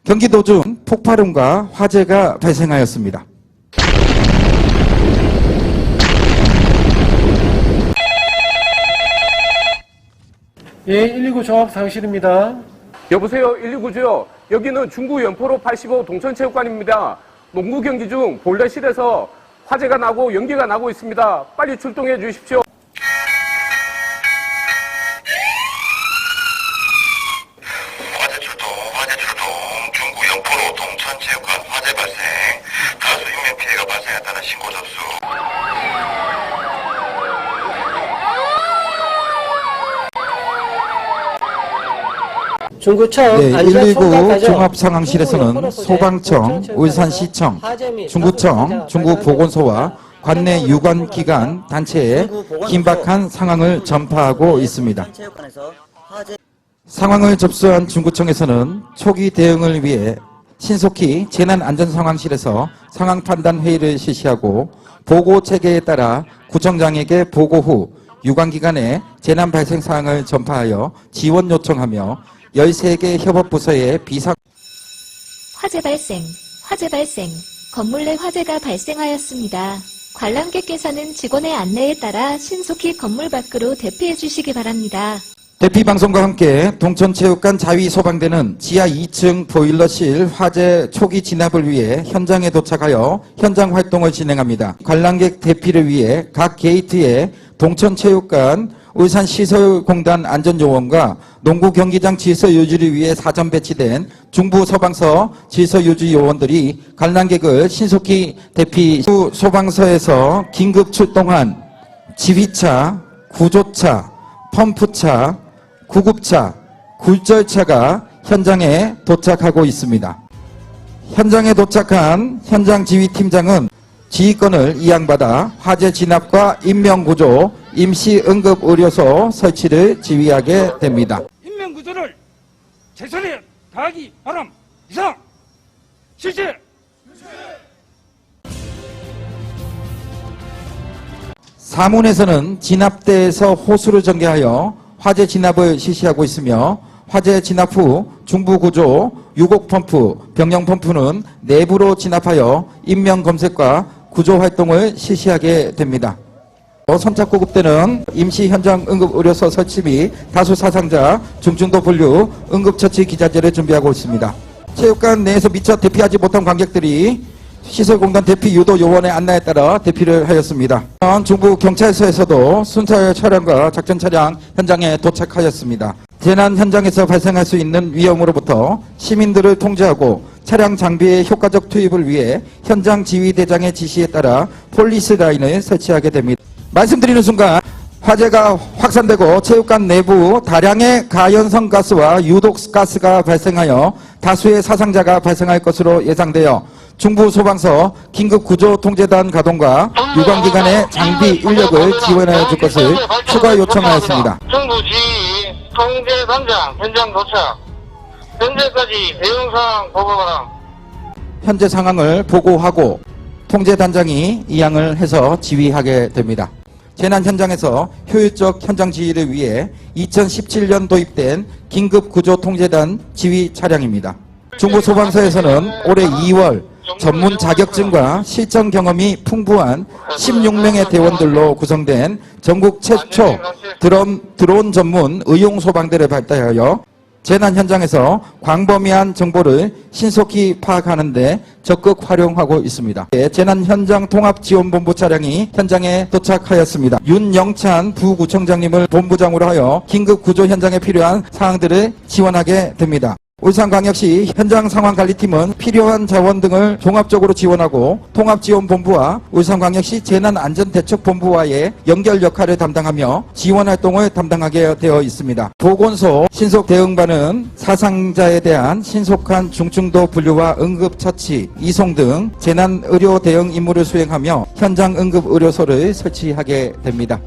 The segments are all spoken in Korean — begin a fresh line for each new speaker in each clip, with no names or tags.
경기도 중 폭발음과 화재가 발생하였습니다.
예, 119 종합상실입니다.
여보세요, 119죠. 여기는 중구 연포로 85 동천체육관입니다. 농구 경기 중 볼넷실에서 화재가 나고 연기가 나고 있습니다. 빨리 출동해 주십시오.
화재 출동. 중구 연포로 동천체육관 화재 발생. 다수 인명 피해가 발생했다는 신고 접수.
중구청
네,
안전총괄과정
119 종합상황실에서는 소방청, 울산시청, 중구청, 중구보건소와 관내 유관기관 단체에 긴박한 상황을 전파하고 있습니다. 상황을 접수한 중구청에서는 초기 대응을 위해 신속히 재난안전상황실에서 상황 판단 회의를 실시하고 보고 체계에 따라 구청장에게 보고 후 유관기관에 재난 발생 사항을 전파하여 지원 요청하며 13개 협업부서에
화재 발생, 건물 내 화재가 발생하였습니다. 관람객께서는 직원의 안내에 따라 신속히 건물 밖으로 대피해 주시기 바랍니다.
대피방송과 함께 동천체육관 자위소방대는 지하 2층 보일러실 화재 초기 진압을 위해 현장에 도착하여 현장 활동을 진행합니다. 관람객 대피를 위해 각 게이트에 동천체육관 울산시설공단 안전요원과 농구경기장 질서유지를 위해 사전 배치된 중부소방서 질서유지 요원들이 관람객을 신속히 대피 후 소방서에서 긴급 출동한 지휘차, 구조차, 펌프차, 구급차, 굴절차가 현장에 도착하고 있습니다. 현장에 도착한 현장 지휘팀장은 지휘권을 이양받아 화재 진압과 인명구조, 임시응급의료소 설치를 지휘하게 됩니다.
인명구조를 최선에 다하기 바람. 이상 실시.
사문에서는 진압대에서 호수를 전개하여 화재 진압을 실시하고 있으며 화재 진압 후 중부구조, 유곡펌프, 병영펌프는 내부로 진압하여 인명검색과 구조활동을 실시하게 됩니다. 선착구급대는 임시 현장 응급의료소 설치 및 다수 사상자, 중증도 분류, 응급처치 기자재를 준비하고 있습니다. 체육관 내에서 미처 대피하지 못한 관객들이 시설공단 대피 유도 요원의 안내에 따라 대피를 하였습니다. 중부 경찰서에서도 순찰 차량과 작전 차량 현장에 도착하였습니다. 재난 현장에서 발생할 수 있는 위험으로부터 시민들을 통제하고 차량 장비의 효과적 투입을 위해 현장 지휘대장의 지시에 따라 폴리스 라인을 설치하게 됩니다. 말씀드리는 순간 화재가 확산되고 체육관 내부 다량의 가연성 가스와 유독 가스가 발생하여 다수의 사상자가 발생할 것으로 예상되어 중부소방서 긴급구조통제단 가동과 유관기관의 장비 인력을 지원하여 줄 것을 추가 요청하였습니다.
중부지휘 통제단장 현장 도착. 현재까지 대응사항 보고하라.
현재 상황을 보고하고 통제단장이 이양을 해서 지휘하게 됩니다. 재난 현장에서 효율적 현장 지휘를 위해 2017년 도입된 긴급구조통제단 지휘 차량입니다. 중부소방서에서는 올해 2월 전문 자격증과 실전 경험이 풍부한 16명의 대원들로 구성된 전국 최초 드론 전문 의용소방대를 발달하여 재난 현장에서 광범위한 정보를 신속히 파악하는 데 적극 활용하고 있습니다. 재난 현장 통합지원본부 차량이 현장에 도착하였습니다. 윤영찬 부구청장님을 본부장으로 하여 긴급 구조 현장에 필요한 사항들을 지원하게 됩니다. 울산광역시 현장상황관리팀은 필요한 자원 등을 종합적으로 지원하고 통합지원본부와 울산광역시 재난안전대책본부와의 연결 역할을 담당하며 지원활동을 담당하게 되어 있습니다. 보건소 신속대응반은 사상자에 대한 신속한 중증도 분류와 응급처치, 이송 등 재난의료 대응 임무를 수행하며 현장 응급의료소를 설치하게 됩니다.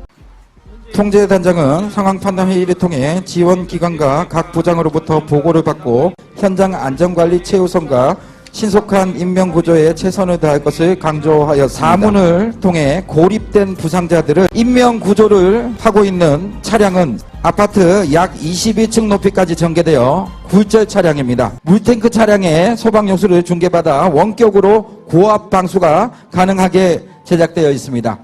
통제단장은 상황판단회의를 통해 지원기관과 각 부장으로부터 보고를 받고 현장 안전관리 최우선과 신속한 인명구조에 최선을 다할 것을 강조하였습니다. 사문을 통해 고립된 부상자들을 인명구조를 하고 있는 차량은 아파트 약 22층 높이까지 전개되어 굴절 차량입니다. 물탱크 차량에 소방용수를 중개받아 원격으로 고압 방수가 가능하게 제작되어 있습니다.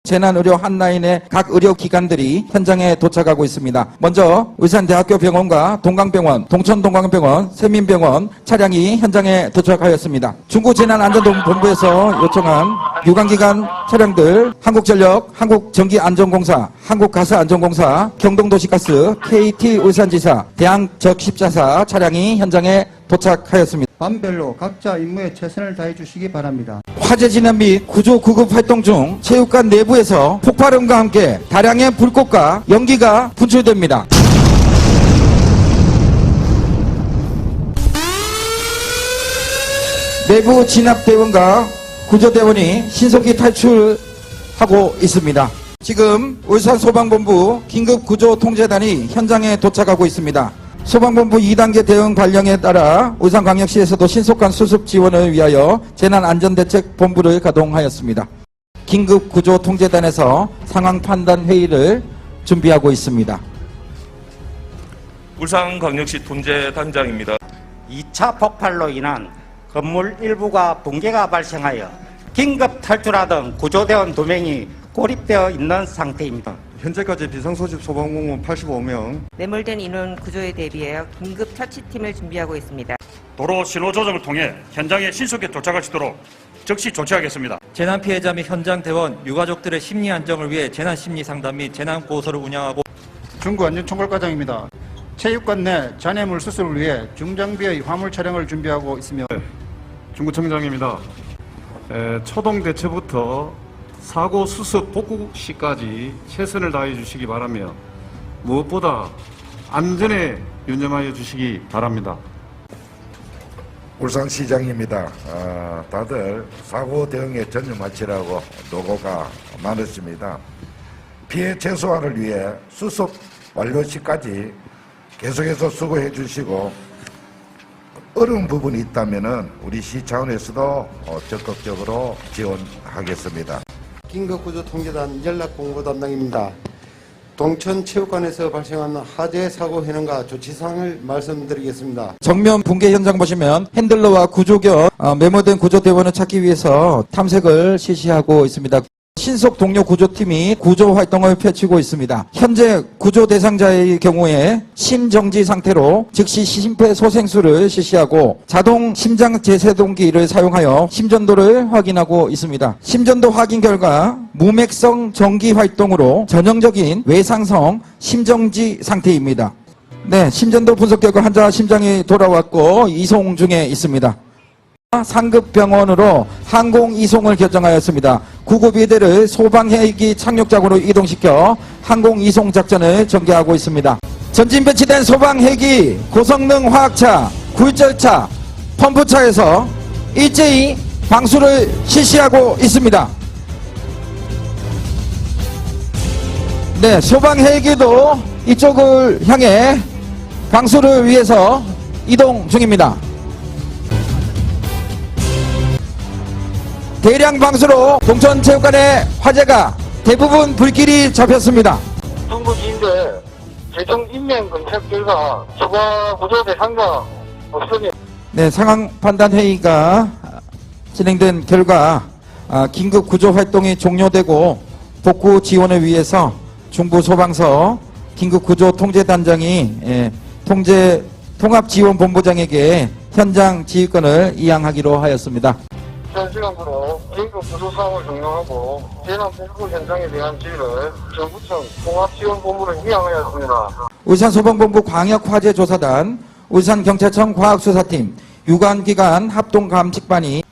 재난의료 한라인의 각 의료기관들이 현장에 도착하고 있습니다. 먼저 울산대학교 병원과 동강병원, 동천동강병원, 세민병원 차량이 현장에 도착하였습니다. 중구재난안전본부에서 요청한 유관기관 차량들 한국전력, 한국전기안전공사, 한국가스안전공사, 경동도시가스, KT 울산지사, 대한적십자사 차량이 현장에 도착하였습니다.
반별로 각자 임무에 최선을 다해 주시기 바랍니다.
화재 진압 및 구조 구급 활동 중 체육관 내부에서 폭발음과 함께 다량의 불꽃과 연기가 분출됩니다. 내부 진압대원과 구조대원이 신속히 탈출하고 있습니다. 지금 울산소방본부 긴급구조통제단이 현장에 도착하고 있습니다. 소방본부 2단계 대응 발령에 따라 울산광역시에서도 신속한 수습 지원을 위하여 재난안전대책본부를 가동하였습니다. 긴급구조통제단에서 상황 판단 회의를 준비하고 있습니다.
울산광역시 통제단장입니다.
2차 폭발로 인한 건물 일부가 붕괴가 발생하여 긴급 탈출하던 구조대원 2명이 고립되어 있는 상태입니다.
현재까지 비상소집 소방공무원 85명,
매몰된 인원 구조에 대비하여 긴급 처치팀을 준비하고 있습니다.
도로 신호 조정을 통해 현장에 신속히 도착할 수 있도록 즉시 조치하겠습니다.
재난 피해자 및 현장 대원, 유가족들의 심리 안정을 위해 재난 심리 상담 및 재난 고소를 운영하고
중구안전총괄과장입니다. 체육관 내 잔해물 수술을 위해 중장비의 화물 차량을 준비하고 있으며
중구청장입니다. 초동 대처부터 사고 수습 복구 시까지 최선을 다해 주시기 바라며 무엇보다 안전에 유념하여 주시기 바랍니다.
울산시장입니다. 다들 사고 대응에 전념하시라고 노고가 많았습니다. 피해 최소화를 위해 수습 완료 시까지 계속해서 수고해 주시고 어려운 부분이 있다면 우리 시 차원에서도 적극적으로 지원하겠습니다.
긴급구조통제단 연락공고 담당입니다. 동천체육관에서 발생한 화재 사고 현황과 조치사항을 말씀드리겠습니다.
정면 붕괴 현장 보시면 핸들러와 구조견, 매몰된 구조대원을 찾기 위해서 탐색을 실시하고 있습니다. 신속 동료 구조팀이 구조 활동을 펼치고 있습니다. 현재 구조 대상자의 경우에 심정지 상태로 즉시 심폐소생술을 실시하고 자동 심장 제세동기를 사용하여 심전도를 확인하고 있습니다. 심전도 확인 결과 무맥성 정기 활동으로 전형적인 외상성 심정지 상태입니다. 네, 심전도 분석 결과 환자 심장이 돌아왔고 이송 중에 있습니다. 상급병원으로 항공 이송을 결정하였습니다. 구급이대를 소방헬기 착륙장으로 이동시켜 항공 이송 작전을 전개하고 있습니다. 전진 배치된 소방헬기, 고성능 화학차, 굴절차, 펌프차에서 일제히 방수를 실시하고 있습니다. 네, 소방헬기도 이쪽을 향해 방수를 위해서 이동 중입니다. 대량 방수로 동천체육관의 화재가 대부분 불길이 잡혔습니다.
중부지인데 최종 인명 검색 결과 추가 구조 대상자 없으니
네, 상황 판단 회의가 진행된 결과 긴급 구조 활동이 종료되고 복구 지원을 위해서 중부소방서 긴급 구조 통제단장이 통합지원본부장에게 현장 지휘권을 이양하기로 하였습니다.
현시간부로 긴급 구조 사업을 종료하고 재난 복구 현장에 대한 지휘를 정부청 통합지원본부를 이양하였습니다.
울산소방본부 광역화재조사단, 울산경찰청 과학수사팀, 유관기관 합동감식반이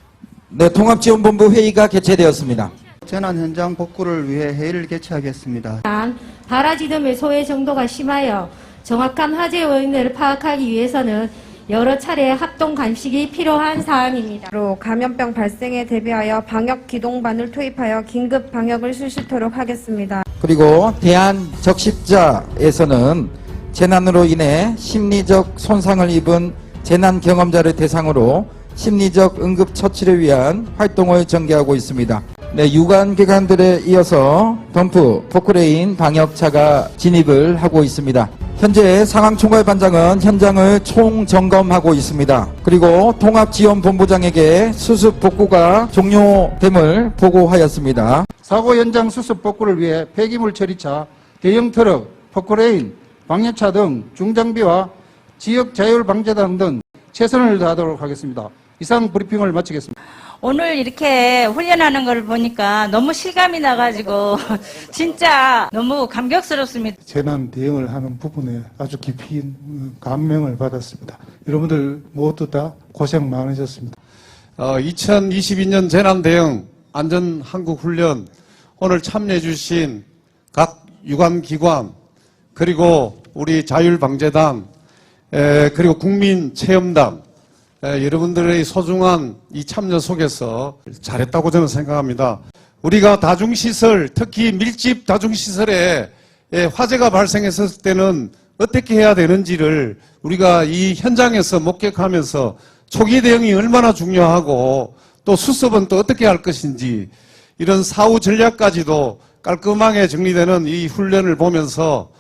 통합지원본부 회의가 개최되었습니다.
재난 현장 복구를 위해 회의를 개최하겠습니다.
발화지대 매소의 정도가 심하여 정확한 화재 원인을 파악하기 위해서는 여러 차례 합동 감식이 필요한 사안입니다.
감염병 발생에 대비하여 방역 기동반을 투입하여 긴급 방역을 실시토록 하겠습니다.
그리고 대한적십자에서는 재난으로 인해 심리적 손상을 입은 재난 경험자를 대상으로 심리적 응급 처치를 위한 활동을 전개하고 있습니다. 네, 유관기관들에 이어서 덤프, 포크레인 방역차가 진입을 하고 있습니다. 현재 상황총괄반장은 현장을 총점검하고 있습니다. 그리고 통합지원본부장에게 수습 복구가 종료됨을 보고하였습니다.
사고 현장 수습 복구를 위해 폐기물 처리차, 대형 트럭, 포크레인, 방역차 등 중장비와 지역 자율 방재단 등 최선을 다하도록 하겠습니다. 이상 브리핑을 마치겠습니다.
오늘 이렇게 훈련하는 걸 보니까 너무 실감이 나가지고 진짜 너무 감격스럽습니다.
재난 대응을 하는 부분에 아주 깊이 감명을 받았습니다. 여러분들 모두 다 고생 많으셨습니다.
2022년 재난대응 안전한국훈련 오늘 참여해 주신 각 유관기관 그리고 우리 자율방재단 그리고 국민체험단 여러분들의 소중한 이 참여 속에서 잘했다고 저는 생각합니다. 우리가 다중시설, 특히 밀집 다중시설에 화재가 발생했을 때는 어떻게 해야 되는지를 우리가 이 현장에서 목격하면서 초기 대응이 얼마나 중요하고 또 수습은 또 어떻게 할 것인지 이런 사후 전략까지도 깔끔하게 정리되는 이 훈련을 보면서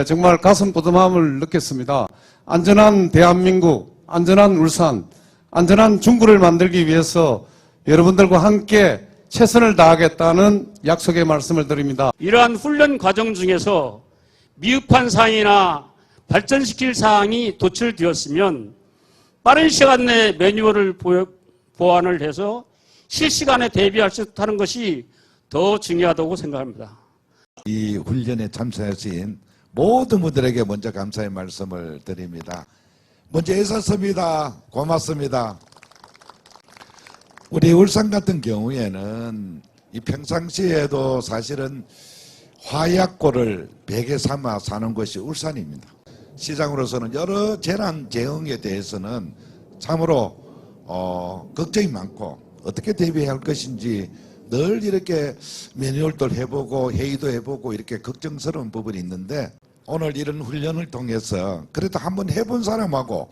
정말 가슴 뿌듯함을 느꼈습니다. 안전한 대한민국, 안전한 울산, 안전한 중구를 만들기 위해서 여러분들과 함께 최선을 다하겠다는 약속의 말씀을 드립니다.
이러한 훈련 과정 중에서 미흡한 사항이나 발전시킬 사항이 도출되었으면 빠른 시간 내에 매뉴얼을 보완을 해서 실시간에 대비할 수 있다는 것이 더 중요하다고 생각합니다.
이 훈련에 참석하신 모든 분들에게 먼저 감사의 말씀을 드립니다. 먼저 애썼습니다. 고맙습니다. 우리 울산 같은 경우에는 이 평상시에도 사실은 화약고를 베개 삼아 사는 것이 울산입니다. 시장으로서는 여러 재난 대응에 대해서는 참으로 걱정이 많고 어떻게 대비할 것인지 늘 이렇게 매뉴얼도 해보고 회의도 해보고 이렇게 걱정스러운 부분이 있는데 오늘 이런 훈련을 통해서 그래도 한번 해본 사람하고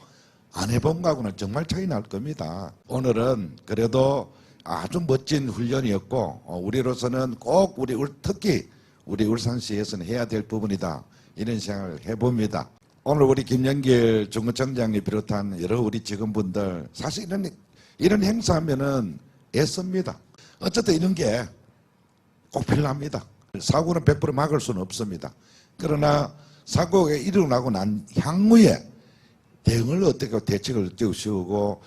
안 해본 거하고는 정말 차이 날 겁니다. 오늘은 그래도 아주 멋진 훈련이었고 우리로서는 꼭 특히 우리 울산시에서는 해야 될 부분이다 이런 생각을 해봅니다. 오늘 우리 김영길 중구청장이 비롯한 여러 우리 직원분들 사실 이런 행사하면은 애씁니다. 어쨌든 이런 게 꼭 필요합니다. 사고는 100% 막을 수는 없습니다. 그러나 사고가 일어나고 난 향후에 대응을 어떻게 대책을 어떻게 세우고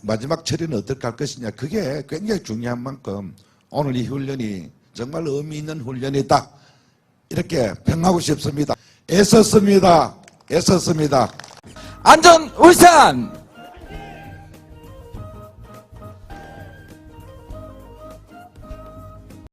마지막 처리는 어떻게 할 것이냐 그게 굉장히 중요한 만큼 오늘 이 훈련이 정말 의미 있는 훈련이다 이렇게 평하고 싶습니다. 애썼습니다. 애썼습니다.
안전 울산